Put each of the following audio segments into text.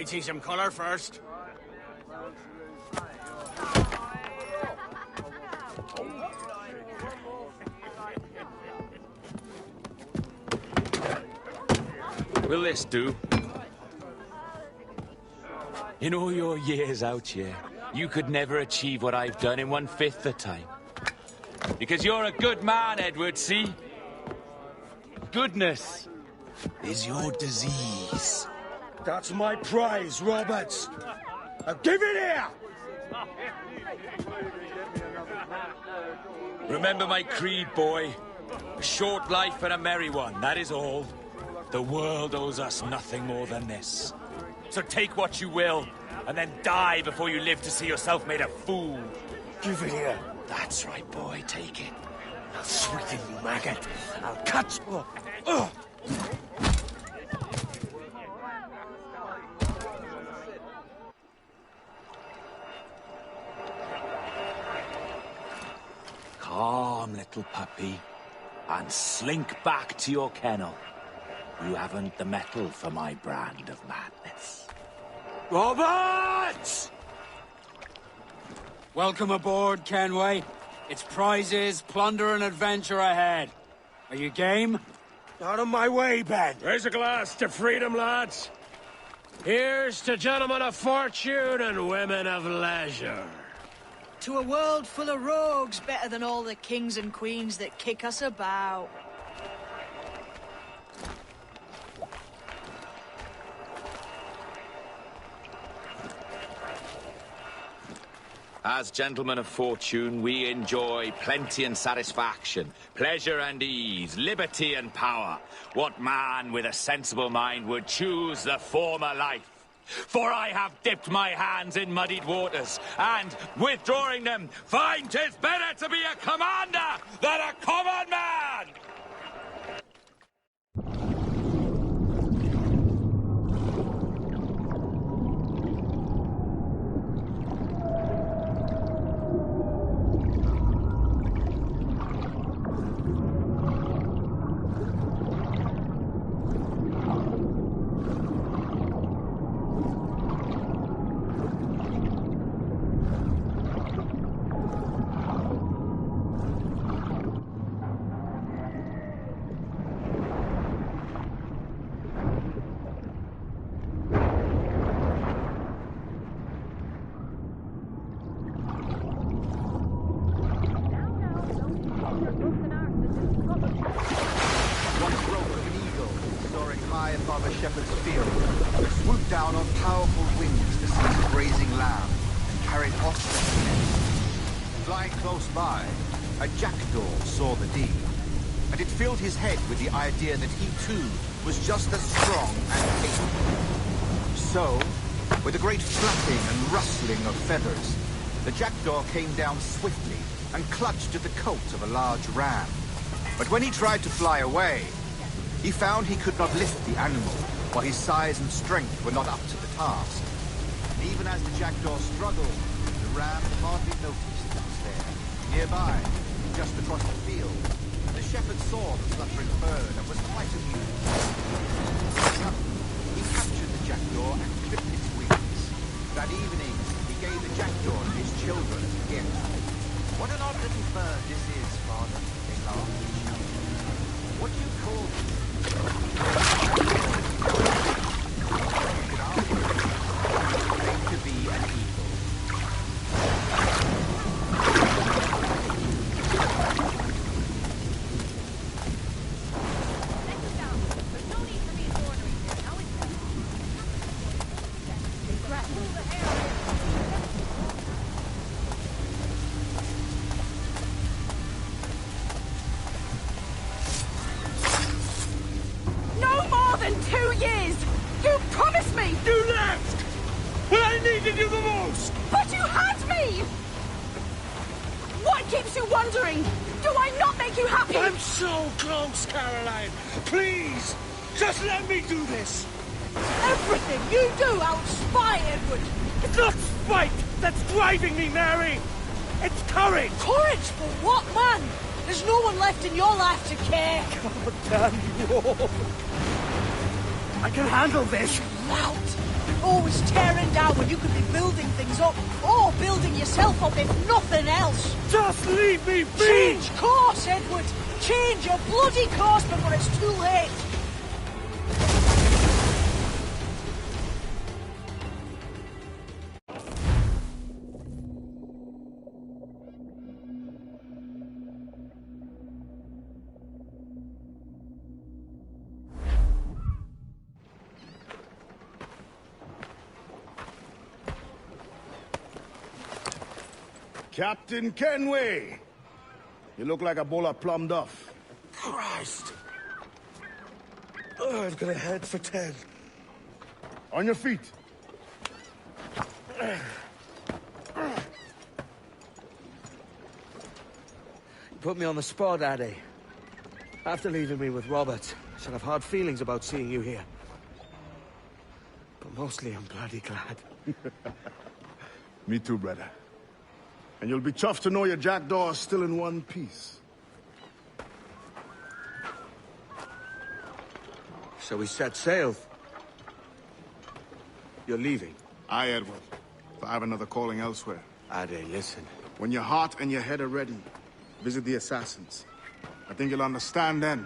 see some colour first. Will this do? In all your years out here, you could never achieve what I've done in 1/5 the time. Because you're a good man, Edward, see? Goodness is your disease. That's my prize, Roberts. Now give it here! Remember my creed, boy. A short life and a merry one, that is all. The world owes us nothing more than this. So take what you will, and then die before you live to see yourself made a fool. Give it here. That's right, boy, take it. I'll sweeten you, maggot. I'll cut... Calm, little puppy, and slink back to your kennel. You haven't the mettle for my brand of madness. Roberts! Welcome aboard, Kenway. It's prizes, plunder, and adventure ahead. Are you game? Out of my way, Ben. Raise a glass to freedom, lads. Here's to gentlemen of fortune and women of leisure. To a world full of rogues, better than all the kings and queens that kick us about. As gentlemen of fortune, we enjoy plenty and satisfaction, pleasure and ease, liberty and power. What man with a sensible mind would choose the former life? For I have dipped my hands in muddied waters, and, withdrawing them, find 'tis better to be a commander than a common man! With the idea that he too was just as strong and capable. So, with a great flapping and rustling of feathers, the jackdaw came down swiftly and clutched at the coat of a large ram. But when he tried to fly away, he found he could not lift the animal, for his size and strength were not up to the task. And even as the jackdaw struggled, the ram hardly noticed it was there. Nearby, just across the field, the shepherd saw the fluttering bird and was quite amused. He captured the jackdaw and clipped its wings. That evening, he gave the jackdaw to his children as a gift. What an odd little bird this is, Father, they laughed and shouted. What do you call it? Claimed to be an eagle. Driving me, Mary! It's courage! Courage for what, man? There's no one left in your life to care. God damn you all! I can handle this! Lout! Always tearing down when you could be building things up, or building yourself up if nothing else. Just leave me be! Change course, Edward! Change your bloody course before it's too late! Captain Kenway! You look like a bowl of plum duff. Christ! Oh, I've got a head for 10. On your feet. You put me on the spot, Addy. After leaving me with Robert, I should have hard feelings about seeing you here. But mostly I'm bloody glad. Me too, brother. And you'll be chuffed to know your jackdaw is still in one piece. So we set sail. You're leaving. Aye, Edward. But I have another calling elsewhere. Addy, listen. When your heart and your head are ready, visit the assassins. I think you'll understand then.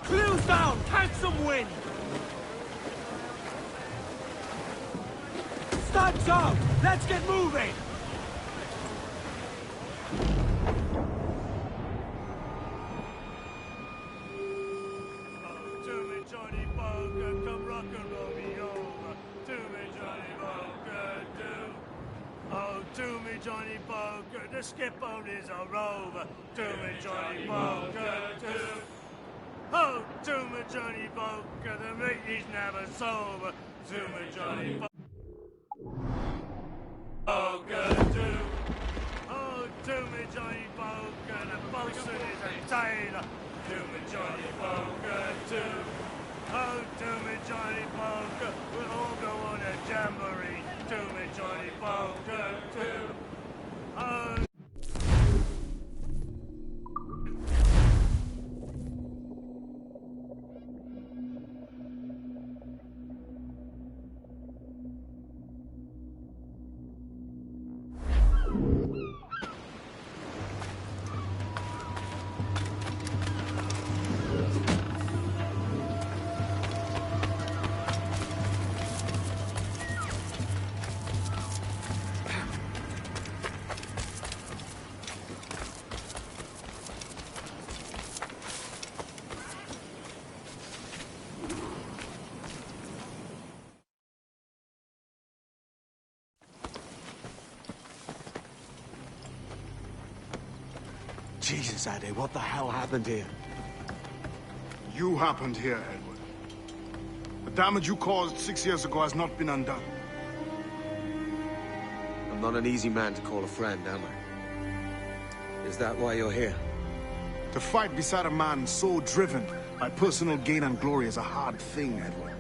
Clues down! Catch some wind! Stag's out! Let's get moving! Johnny Poker, the skip on is a rover. Do me, Johnny Poker, do. Oh, do me, Johnny Poker, the meat is never sober. Do me, Johnny Poker, do. Oh, do me, Johnny Poker, the bosun is a tailor. Do me, Johnny Poker, do. Oh, do me, Johnny Poker, we'll all go on a jamboree. Do me, Johnny Poker, do. Oh. Jesus, Addy, what the hell happened here? You happened here, Edward. The damage you caused 6 years ago has not been undone. I'm not an easy man to call a friend, am I? Is that why you're here? To fight beside a man so driven by personal gain and glory is a hard thing, Edward.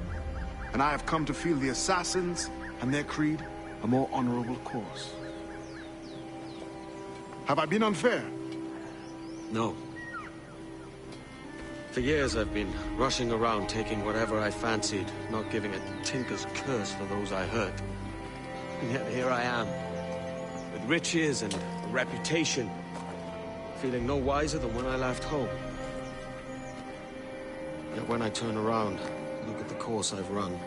And I have come to feel the assassins and their creed a more honorable course. Have I been unfair? No. For years I've been rushing around, taking whatever I fancied, not giving a tinker's curse for those I hurt. And yet here I am, with riches and a reputation, feeling no wiser than when I left home. Yet when I turn around, look at the course I've run.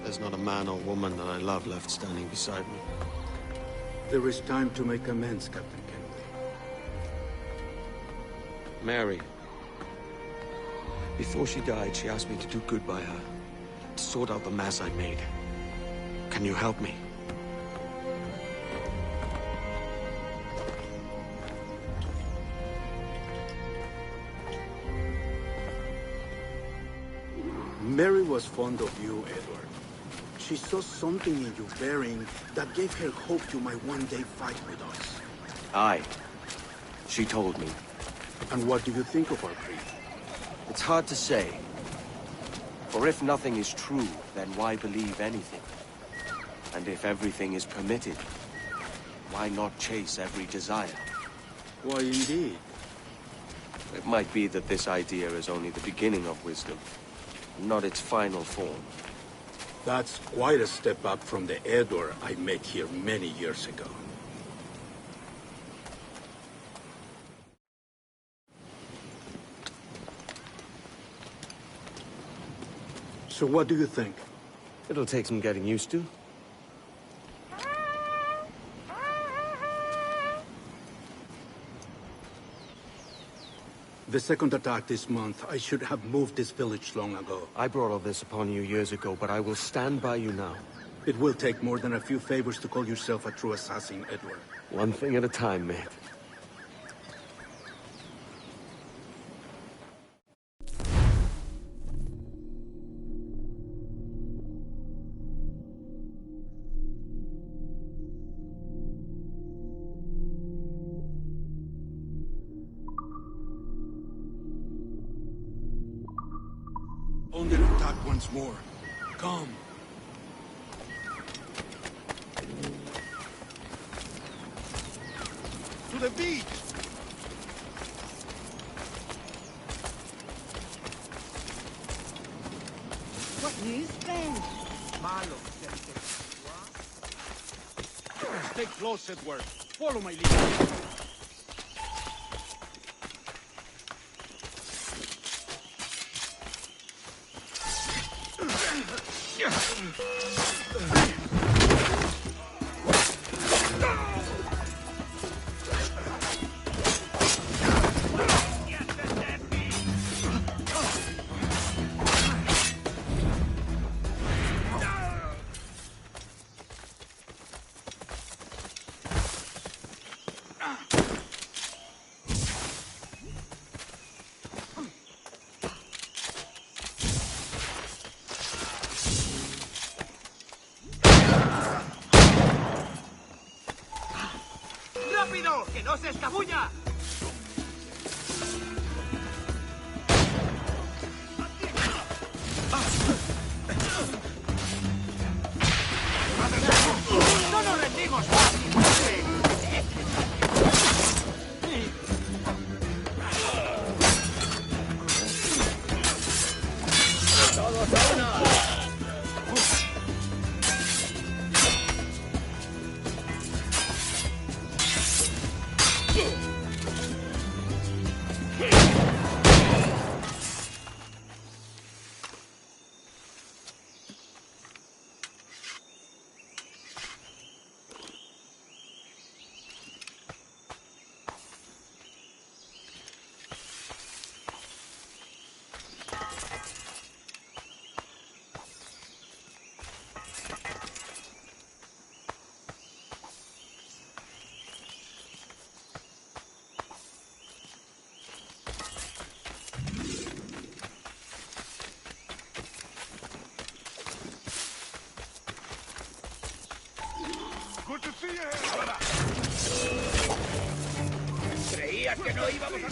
There's not a man or woman that I love left standing beside me. There is time to make amends, Captain Kenway. Mary. Before she died, she asked me to do good by her, to sort out the mess I made. Can you help me? Mary was fond of you, Edward. She saw something in your bearing that gave her hope you might one day fight with us. Aye. She told me. And what do you think of our creed? It's hard to say. For if nothing is true, then why believe anything? And if everything is permitted, why not chase every desire? Why, indeed. It might be that this idea is only the beginning of wisdom, not its final form. That's quite a step up from the Edward I met here many years ago. So what do you think? It'll take some getting used to. The second attack this month, I should have moved this village long ago. I brought all this upon you years ago, but I will stand by you now. It will take more than a few favors to call yourself a true assassin, Edward. One thing at a time, mate. Under attack once more. Come. To the beach! What news, Ben? Stay close, Edward. Follow my lead. ¡Rápido! ¡Que no se escabulla! ¡No nos rendimos fácilmente! ¡Todos a una! Good to see you here, brother. ¿Creías que no íbamos a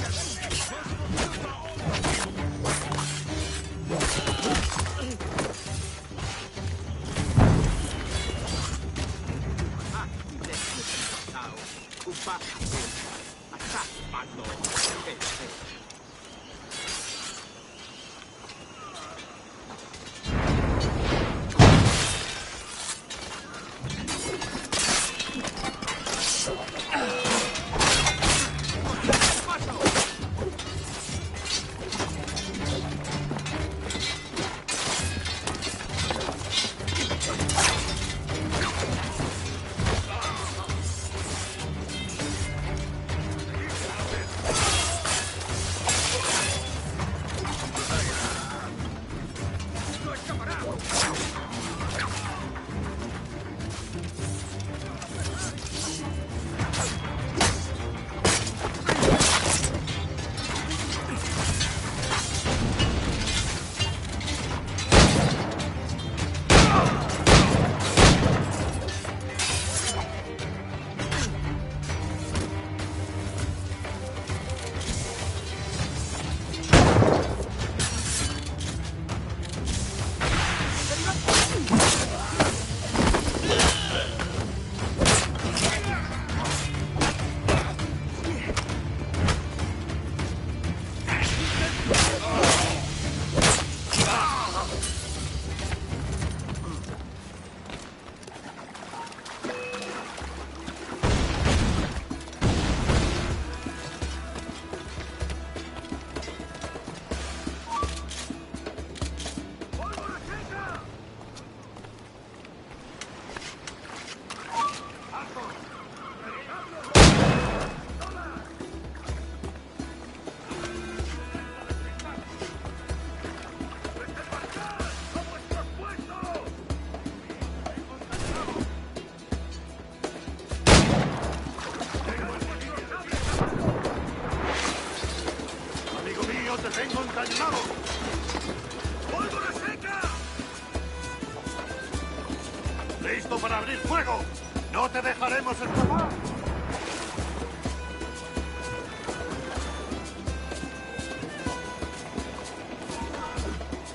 te dejaremos escapar.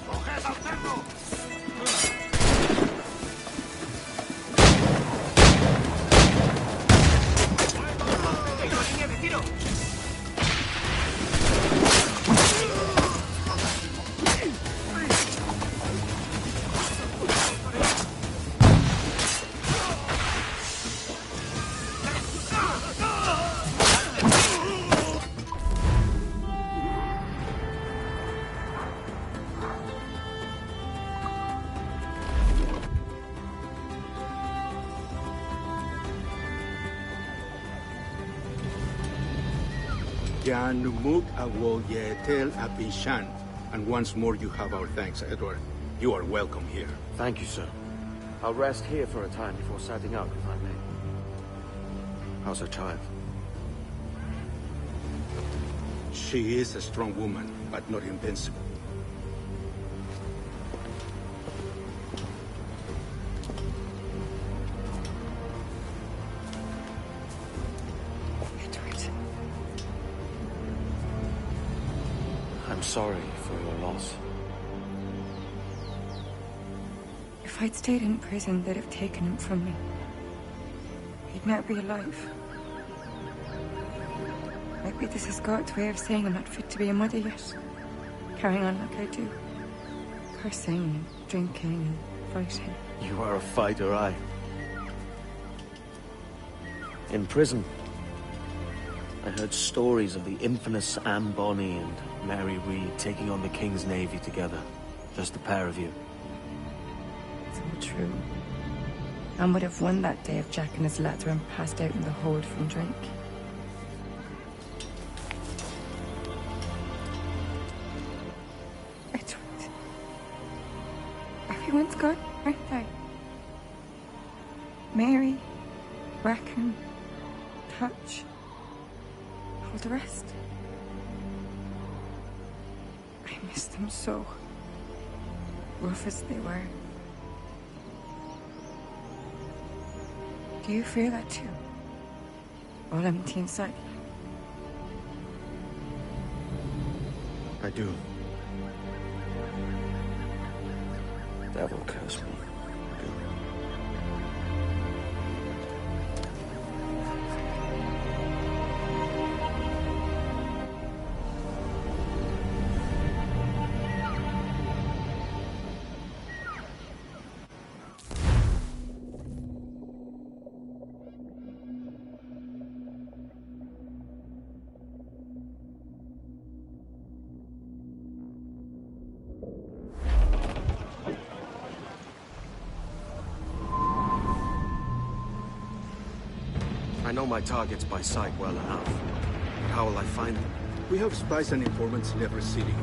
¡Coged al cerdo! ¡Tengo línea de tiro! Yanumuk Awoyetel Abishan. And once more you have our thanks, Edward. You are welcome here. Thank you, sir. I'll rest here for a time before setting out, if I may. How's her child? She is a strong woman, but not invincible. I'm sorry for your loss. If I'd stayed in prison, they'd have taken him from me. He'd never be alive. Maybe this is God's way of saying I'm not fit to be a mother yet. Carrying on like I do. Cursing and drinking and fighting. You are a fighter, aye. In prison, I heard stories of the infamous Anne Bonny and Mary Read taking on the King's Navy together. Just the pair of you. It's all true. Anne would have won that day if Jack and his lads weren't passed out in the hold from drink. Edward. Everyone's gone, aren't they? Mary, Rackham, Touch, all the rest. I miss them so. Rough as they were. Do you feel that too? All empty inside? I do. Devil curse me. I know my targets by sight well enough. But how will I find them? We have spies and informants in every city.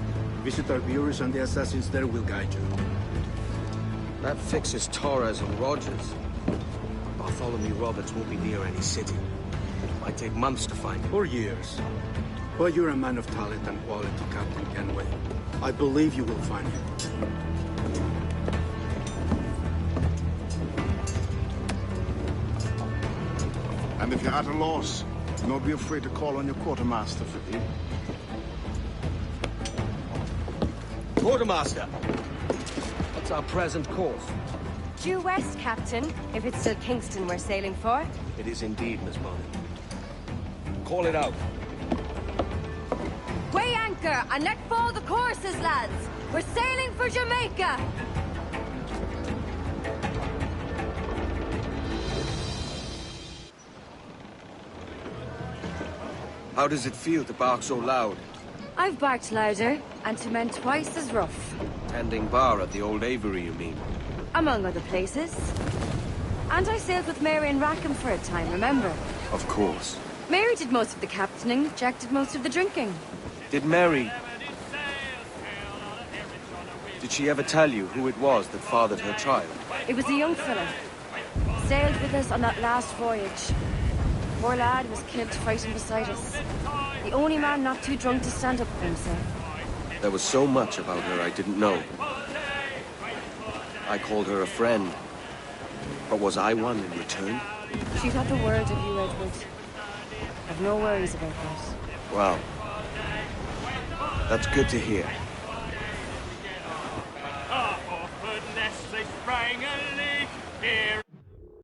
Visit our bureaus and the assassins there will guide you. That fixes Torres and Rogers. Bartholomew Roberts won't be near any city. Might take months to find him. Or years. But you're a man of talent and quality, Captain Kenway. I believe you will find him. And if you're at a loss, do not be afraid to call on your quartermaster for aid. Quartermaster! What's our present course? Due west, Captain, if it's still Kingston we're sailing for. It is indeed, Miss Bonny. Call it out. Weigh anchor and let fall the courses, lads! We're sailing for Jamaica! How does it feel to bark so loud? I've barked louder, and to men twice as rough. Tending bar at the old Aviary, you mean? Among other places. And I sailed with Mary and Rackham for a time, remember? Of course. Mary did most of the captaining, Jack did most of the drinking. Did Mary... Did she ever tell you who it was that fathered her child? It was a young fella. Sailed with us on that last voyage. Poor lad was killed fighting beside us. The only man not too drunk to stand up for himself. There was so much about her I didn't know. I called her a friend. But was I one in return? She'd have the world of you, Edward. I've no worries about that. Well, that's good to hear.